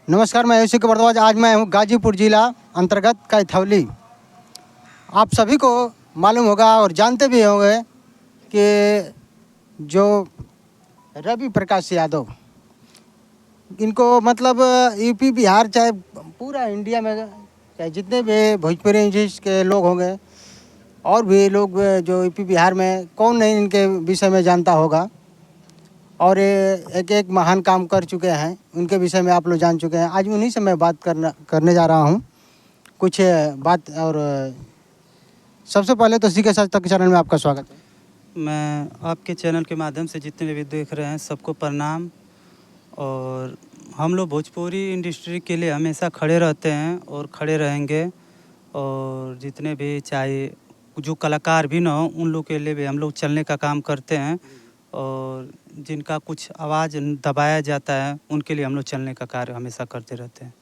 नमस्कार, मैं यूसुफ भारद्वाज। आज मैं हूँ गाजीपुर जिला अंतर्गत कैथौली। आप सभी को मालूम होगा और जानते भी होंगे कि जो रवि प्रकाश यादव, इनको मतलब यूपी बिहार चाहे पूरा इंडिया में, चाहे जितने भी भोजपुरी इंडस्ट्री के लोग होंगे और भी लोग जो यूपी बिहार में, कौन नहीं इनके विषय में जानता होगा। और ये एक एक महान काम कर चुके हैं, उनके विषय में आप लोग जान चुके हैं। आज उन्हीं से मैं बात करने जा रहा हूँ कुछ बात। और सबसे पहले तो सी के साथ तक चैनल में आपका स्वागत है। मैं आपके चैनल के माध्यम से जितने भी देख रहे हैं सबको प्रणाम। और हम लोग भोजपुरी इंडस्ट्री के लिए हमेशा खड़े रहते हैं और खड़े रहेंगे। और जितने भी चाहे जो कलाकार भी ना हो उन लोग के लिए भी हम लोग चलने का काम करते हैं। और जिनका कुछ आवाज़ दबाया जाता है उनके लिए हम लोग चलने का कार्य हमेशा करते रहते हैं।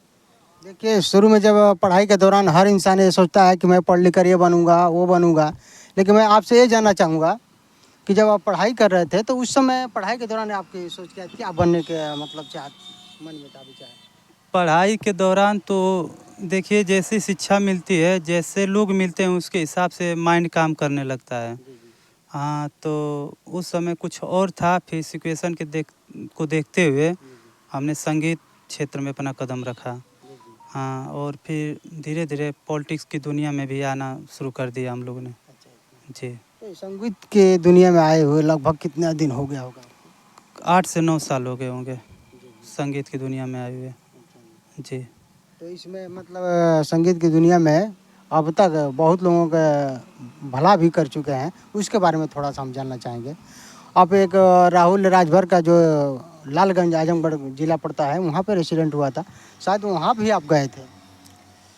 देखिए, शुरू में जब पढ़ाई के दौरान हर इंसान ये सोचता है कि मैं पढ़ लिख कर ये बनूंगा वो बनूंगा, लेकिन मैं आपसे ये जानना चाहूँगा कि जब आप पढ़ाई कर रहे थे तो उस समय पढ़ाई के दौरान आपकी सोच क्या बनने के मतलब मन में था विचार? पढ़ाई के दौरान तो देखिए, जैसी शिक्षा मिलती है, जैसे लोग मिलते हैं, उसके हिसाब से माइंड काम करने लगता है। हाँ, तो उस समय कुछ और था, फिर सिचुएशन को देखते हुए हमने संगीत क्षेत्र में अपना कदम रखा। हाँ, और फिर धीरे धीरे पॉलिटिक्स की दुनिया में भी आना शुरू कर दिया हम लोगों ने। जी। तो संगीत के दुनिया में आए हुए लगभग कितना दिन हो गया होगा? 8 से 9 साल हो गए होंगे संगीत की दुनिया में आए हुए। जी। तो इसमें मतलब संगीत की दुनिया में अब तक बहुत लोगों का भला भी कर चुके हैं, उसके बारे में थोड़ा सा हम जानना चाहेंगे। आप एक राहुल राजभर का जो लालगंज आजमगढ़ जिला पड़ता है, वहाँ पे रेसिडेंट हुआ था, शायद वहाँ भी आप गए थे।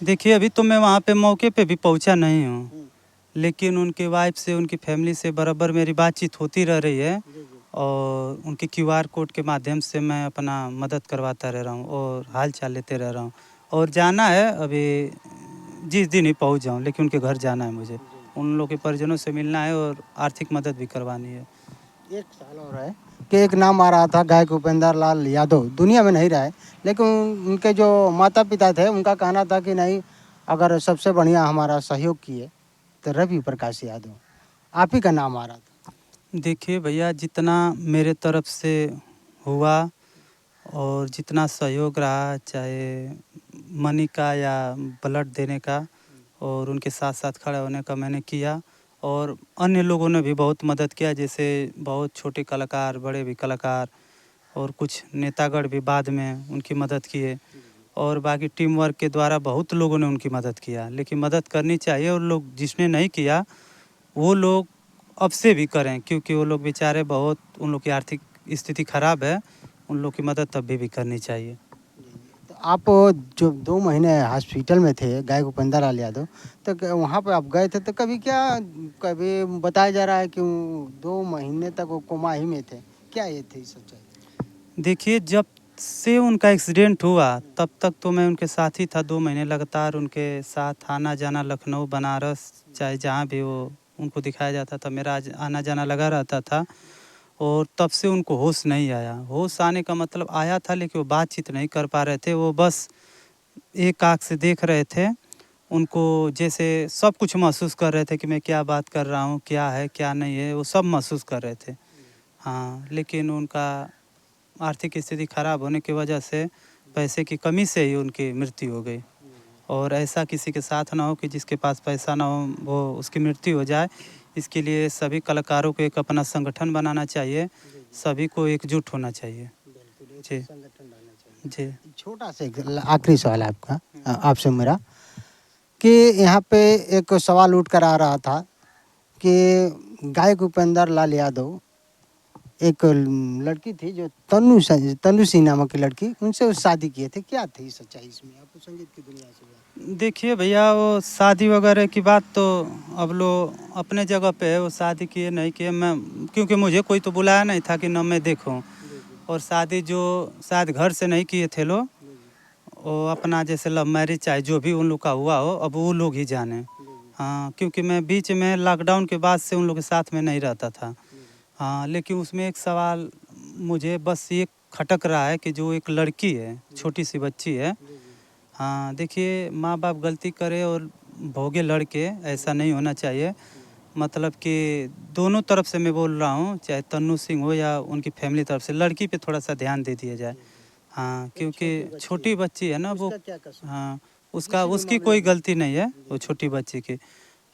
देखिए, अभी तो मैं वहाँ पे मौके पे भी पहुँचा नहीं हूँ, लेकिन उनके वाइफ से, उनकी फैमिली से बराबर मेरी बातचीत होती रह रही है। और उनके क्यूआर कोड के माध्यम से मैं अपना मदद करवाता रह रहा हूँ और हाल चाल लेते रह रहा हूँ। और जाना है अभी, जिस दिन ही पहुँच जाऊँ, लेकिन उनके घर जाना है मुझे। उन लोग के परिजनों से मिलना है और आर्थिक मदद भी करवानी है। एक साल हो रहा है कि एक नाम आ रहा था गायक उपेंद्र लाल यादव, दुनिया में नहीं रहा है, लेकिन उनके जो माता पिता थे उनका कहना था कि नहीं, अगर सबसे बढ़िया हमारा सहयोग किए तो रवि प्रकाश यादव, आप ही का नाम आ रहा था। देखिए भैया, जितना मेरे तरफ से हुआ और जितना सहयोग रहा, चाहे मनी का या ब्लड देने का, और उनके साथ साथ खड़ा होने का मैंने किया। और अन्य लोगों ने भी बहुत मदद किया, जैसे बहुत छोटे कलाकार, बड़े भी कलाकार और कुछ नेतागढ़ भी बाद में उनकी मदद किए। और बाकी टीम वर्क के द्वारा बहुत लोगों ने उनकी मदद किया, लेकिन मदद करनी चाहिए। और लोग जिसने नहीं किया वो लोग अब से भी करें, क्योंकि वो लोग बेचारे बहुत, उन लोग की आर्थिक स्थिति खराब है, उन लोग की मदद तब भी करनी चाहिए। तो आप जो 2 महीने हॉस्पिटल में थे गायक उपेंद्र लाल यादव, तो वहाँ पे आप गए थे तो कभी बताया जा रहा है कि वो 2 महीने तक वो कोमा ही में थे, क्या ये थी सच्चाई? देखिए, जब से उनका एक्सीडेंट हुआ तब तक तो मैं उनके साथ ही था। 2 महीने लगातार उनके साथ आना जाना, लखनऊ, बनारस, चाहे जहाँ भी वो उनको दिखाया जाता था, मेरा आना जाना लगा रहता था। और तब से उनको होश नहीं आया। होश आने का मतलब आया था, लेकिन वो बातचीत नहीं कर पा रहे थे। वो बस एक आँख से देख रहे थे। उनको जैसे सब कुछ महसूस कर रहे थे कि मैं क्या बात कर रहा हूँ, क्या है, क्या नहीं है, वो सब महसूस कर रहे थे। हाँ, लेकिन उनका आर्थिक स्थिति खराब होने की वजह से, पैसे की कमी से ही उनकी मृत्यु हो गई। और ऐसा किसी के साथ ना हो कि जिसके पास पैसा ना हो वो उसकी मृत्यु हो जाए। इसके लिए सभी कलाकारों को एक अपना संगठन बनाना चाहिए, सभी को एकजुट होना चाहिए। जी। संगठन रहना जी। चाहिए। छोटा सा एक आखिरी सवाल है आपका, आपसे मेरा, कि यहाँ पे एक सवाल उठ कर आ रहा था कि गायक उपेंद्र लाल यादव, एक लड़की थी जो तनु सिंह नामक की लड़की, उनसे वो शादी किए थे, क्या थी सच्चाई इसमें? आप संगीत की दुनिया से देखिए भैया, वो शादी वगैरह की बात तो अब लोग अपने जगह पे है। वो शादी किए नहीं किए, मैं, क्योंकि मुझे कोई तो बुलाया नहीं था कि न मैं देखूं। और शादी जो शायद घर से नहीं किए थे लोग, वो अपना जैसे लव मैरिज चाहे जो भी उन लोग का हुआ हो, अब वो लोग ही जाने। हाँ, क्योंकि मैं बीच में लॉकडाउन के बाद से उन लोग के साथ में नहीं रहता था। हाँ, लेकिन उसमें एक सवाल मुझे बस एक खटक रहा है कि जो एक लड़की है, छोटी सी बच्ची है। हाँ, देखिए माँ बाप गलती करे और भोगे लड़के, ऐसा नहीं होना चाहिए। मतलब कि दोनों तरफ से मैं बोल रहा हूँ, चाहे तन्नू सिंह हो या उनकी फैमिली तरफ से, लड़की पे थोड़ा सा ध्यान दे दिया जाए। हाँ, क्योंकि छोटी बच्ची है ना वो। हाँ, उसकी कोई गलती नहीं है वो छोटी बच्ची की।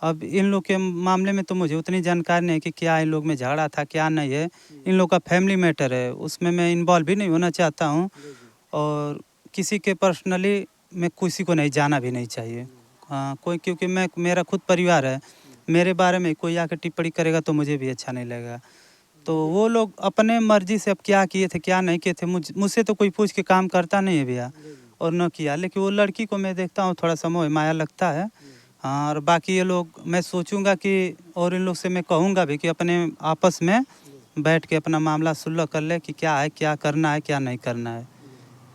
अब इन लोग के मामले में तो मुझे उतनी जानकारी नहीं है कि क्या इन लोग में झगड़ा था, क्या नहीं है। इन लोग का फैमिली मैटर है, उसमें मैं इन्वॉल्व भी नहीं होना चाहता हूँ। और किसी के पर्सनली मैं किसी को नहीं जाना भी नहीं चाहिए। हाँ, कोई, क्योंकि मेरा खुद परिवार है, मेरे बारे में कोई आके टिप्पणी करेगा तो मुझे भी अच्छा नहीं लगेगा। तो वो लोग अपने मर्जी से अब क्या किए थे क्या नहीं किए थे, मुझसे तो कोई पूछ के काम करता नहीं है भैया, और न किया। लेकिन वो लड़की को मैं देखता हूँ, थोड़ा सा मोह माया लगता है। हाँ, और बाकी ये लोग, मैं सोचूंगा कि, और इन लोग से मैं कहूँगा भी कि अपने आपस में बैठ के अपना मामला सुलह कर ले कि क्या है, क्या करना है, क्या नहीं करना है।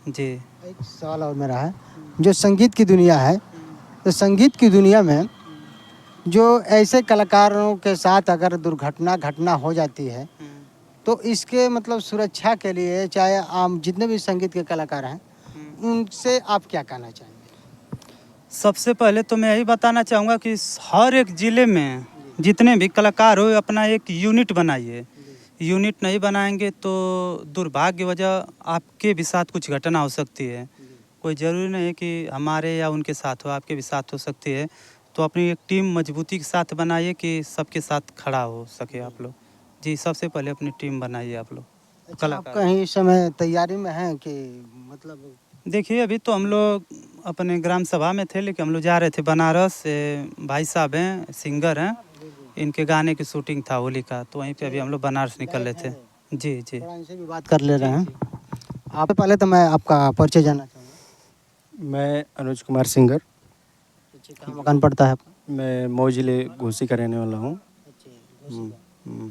जी। एक सवाल और मेरा है, जो संगीत की दुनिया है, तो संगीत की दुनिया में जो ऐसे कलाकारों के साथ अगर दुर्घटना घटना हो जाती है, तो इसके मतलब सुरक्षा के लिए, चाहे आम जितने भी संगीत के कलाकार हैं, उनसे आप क्या कहना चाहेंगे? सबसे पहले तो मैं यही बताना चाहूँगा कि हर एक ज़िले में जितने भी कलाकार हो, अपना एक यूनिट बनाइए। यूनिट नहीं बनाएंगे तो दुर्भाग्यवजह आपके भी साथ कुछ घटना हो सकती है। कोई ज़रूरी नहीं है कि हमारे या उनके साथ हो, आपके भी साथ हो सकती है। तो अपनी एक टीम मजबूती के साथ बनाइए कि सबके साथ खड़ा हो सके आप लोग। जी, सबसे पहले अपनी टीम बनाइए आप लोग, अच्छा, आप कलाकार। कहीं इस समय तैयारी में हैं कि मतलब? देखिए, अभी तो हम लोग अपने ग्राम सभा में थे, लेकिन हम लोग जा रहे थे बनारस। भाई साहब हैं, सिंगर हैं, इनके गाने की शूटिंग था होली का, तो वहीं पे अभी हम लोग बनारस निकल रहे थे। जी, जी। थोड़ा इनसे भी बात कर ले रहे हैं। आप पहले तो मैं आपका परिचय जानना चाहूँगा। मैं अनुज कुमार सिंगर। कहाँ मकान पड़ता है आपका? मैं मऊ जिले घोसी का रहने वाला हूँ। अच्छा, हम्म।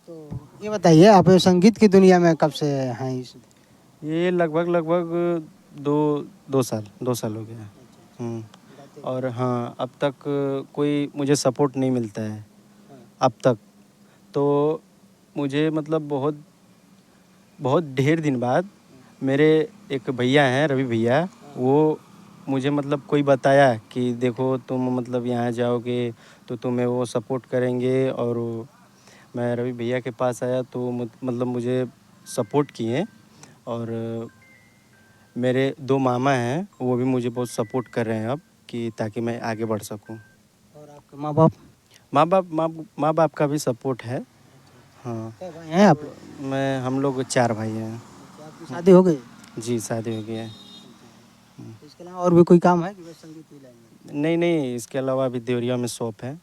तो ये बताइए, आप ये संगीत की दुनिया में कब से हैं इस? ये लगभग दो साल हो गया है। और हाँ, अब तक कोई मुझे सपोर्ट नहीं मिलता है अब तक। तो मुझे मतलब बहुत बहुत ढेर दिन बाद मेरे एक भैया हैं, रवि भैया, वो मुझे मतलब कोई बताया कि देखो तुम मतलब यहाँ जाओगे तो तुम्हें वो सपोर्ट करेंगे। और मैं रवि भैया के पास आया तो मतलब मुझे सपोर्ट किए। और मेरे दो मामा हैं, वो भी मुझे बहुत सपोर्ट कर रहे हैं अब, कि ताकि मैं आगे बढ़ सकूं। और आपके माँ बाप? माँ बाप का भी सपोर्ट है। हाँ। क्या भाई हैं आप लोग? हम लोग 4 भाई हैं। आपकी शादी हो गई? जी, शादी हो गई है। इसके अलावा और भी कोई काम है कि बस संगीत ही लाइन में? नहीं, इसके अलावा अभी देवरिया में शॉप है।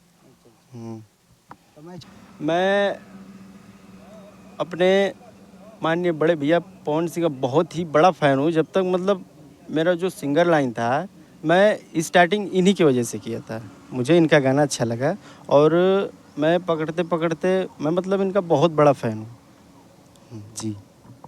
हम्म। तो मैं अपने माननीय बड़े भैया पवन सिंह का बहुत ही बड़ा फ़ैन हूँ। जब तक मतलब मेरा जो सिंगर लाइन था, मैं स्टार्टिंग इन्हीं की वजह से किया था। मुझे इनका गाना अच्छा लगा और मैं पकड़ते पकड़ते मैं मतलब इनका बहुत बड़ा फ़ैन हूँ। जी।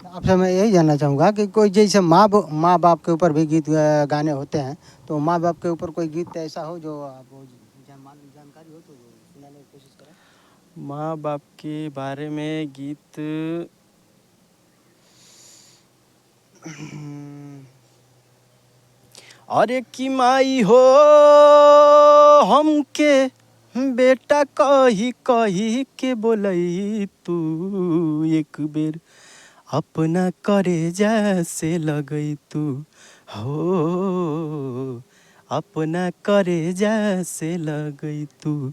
आपसे मैं यही जानना चाहूँगा कि कोई जैसे माँ बाप के ऊपर भी गीत गाने होते हैं, तो माँ बाप के ऊपर कोई गीत ऐसा हो जो आपको जानकारी हो तो सुनाने की कोशिश करें। माँ बाप के बारे में गीत अरे की माई हो हमके बेटा कही कही के बोलई तू, एक बेर अपना करे जैसे लगई तू, हो अपना करे जैसे लगई तू।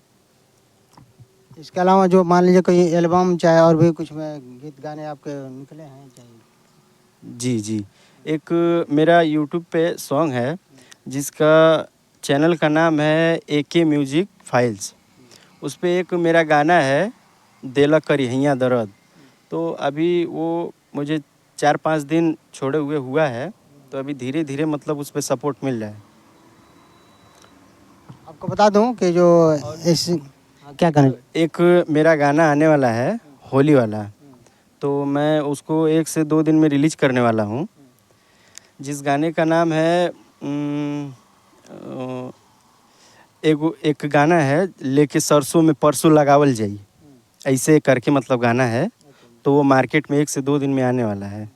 इसके अलावा जो मान लीजिए कोई एल्बम चाहे और भी कुछ में गीत गाने आपके निकले हैं चाहे? जी। एक मेरा यूट्यूब पे सॉन्ग है जिसका चैनल का नाम है AK म्यूजिक फाइल्स। उस पे एक मेरा गाना है देला करिहैया दर्द। तो अभी वो मुझे 4-5 दिन छोड़े हुए हुआ है, तो अभी धीरे धीरे मतलब उस पे सपोर्ट मिल रहा है। आपको बता दूं कि जो इस क्या कहना? एक मेरा गाना आने वाला है होली वाला, तो मैं उसको 1 से 2 दिन में रिलीज करने वाला हूँ। जिस गाने का नाम है एक गाना है लेके सरसों में परसों लगावल जाई, ऐसे करके मतलब गाना है। तो वो मार्केट में 1 से 2 दिन में आने वाला है।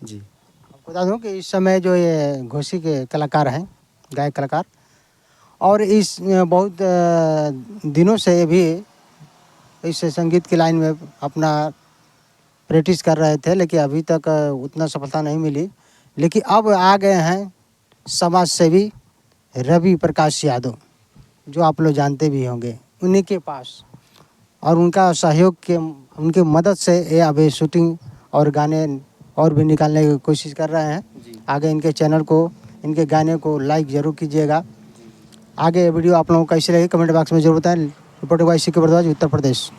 जी। आपको बता दूं कि इस समय जो ये घोसी के कलाकार हैं, गायक कलाकार, और इस बहुत दिनों से ये भी इस संगीत की लाइन में अपना प्रैक्टिस कर रहे थे, लेकिन अभी तक उतना सफलता नहीं मिली। लेकिन अब आ गए हैं समाज सेवी रवि प्रकाश यादव, जो आप लोग जानते भी होंगे, उन्हीं के पास, और उनका सहयोग के उनकी मदद से ये अभी शूटिंग और गाने और भी निकालने की कोशिश कर रहे हैं। आगे इनके चैनल को, इनके गाने को लाइक ज़रूर कीजिएगा। आगे वीडियो आप लोगों को कैसी लगी कमेंट बॉक्स में जरूर बताएं। रिपोर्टर वाई सी के भारद्वाज, उत्तर प्रदेश।